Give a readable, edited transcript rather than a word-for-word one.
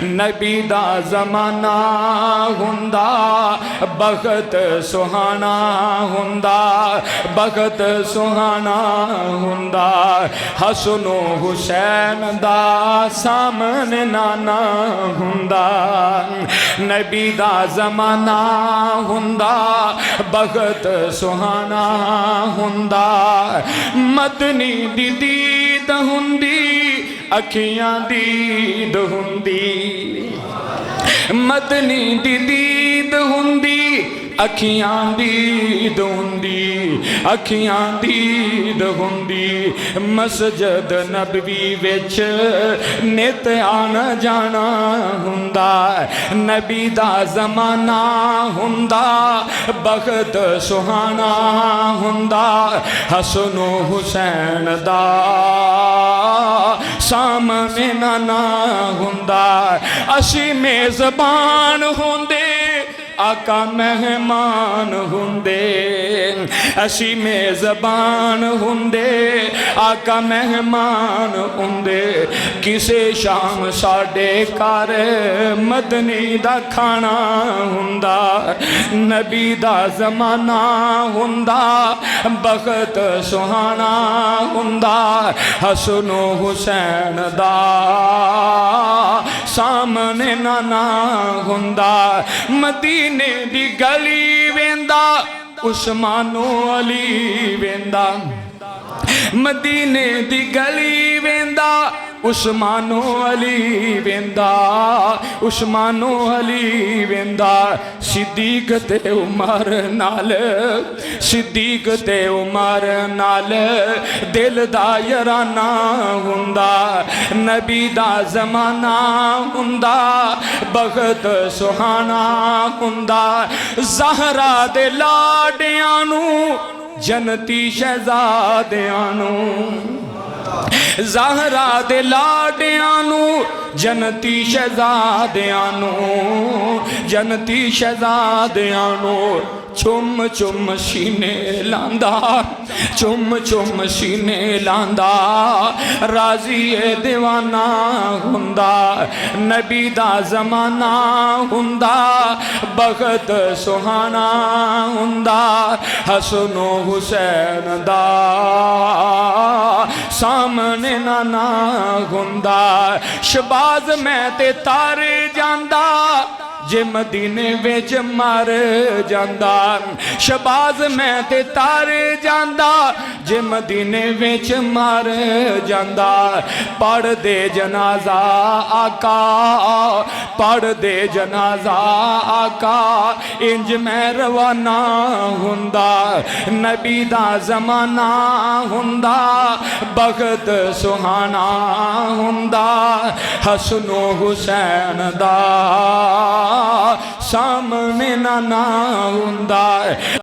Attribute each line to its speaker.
Speaker 1: नबी दा ज़माना हुंदा बख़्त सुहाना हुंदा, बख़्त सुहाना हुंदा। हसनो हुसैन दा सामने नाना हुंदा। नबी दा ज़माना हुंदा बख़्त सुहाना हुंदा। मदनी दी दीद हुंदी अखियां दीद हुंदी। मदनी दी दीद हुंदी अखियां दीद हुंदी, अखियां दीद हुंदी। मस्जिद नबवी विच नित आना जाना हुंदा। नबी दा ज़माना हुंदा बख़्त सुहाना हुंदा। हसनो हुसैन दा सामने नाना हुंदा। असी मेज़बान हुंदे आका मेहमान हुंदे। असी मेज़बान हुंदे आका मेहमान हुंदे। किसे शाम साडे घर मदनी दा खाना हुंदा। नबी दा ज़माना हुंदा बख़्त सुहाना हुंदा। हसनो हुसैन दा सामने नाना हुंदा। मदीने दी गली वेंदा उस्मानो अली वेंदा। मदीने दी गली वेंदा उस्मानो अली वेंदा, उस्मानो अली वेंदा। सिद्दीक ते उमर नाल, सिद्दीक ते उमर नाल दिल दा याराना हुंदा। नबी दा ज़माना हुंदा बख़्त सुहाना हुंदा। ज़हरा दे लाडियां नू जनती शहज़ादियां नू, ज़हरा दे लाडियां नू जनती शहज़ादियां नू, जनती शहज़ादियां नू चुम चुम सीने लांदा, चुम चुम सीने लांदा। राज़ी ए दीवाना हुंदा। नबी दा ज़माना हुंदा बख़्त सुहाना हुंदा। हसनो हुसैन दा सामने नाना हुंदा। शबाज मैं ते तार जांदा जे मदीने विच मर जांदा। शबाज मैं ते तार जांदा जे मदीने विच मर जांदा। पढ़ दे जनाजा आका, पढ़ दे जनाजा आका इंज मैं रवाना हुंदा। नबी दा ज़माना हुंदा बख़्त सुहाना हुंदा। हसनो हुसैन दा सामने नाना हुंदा।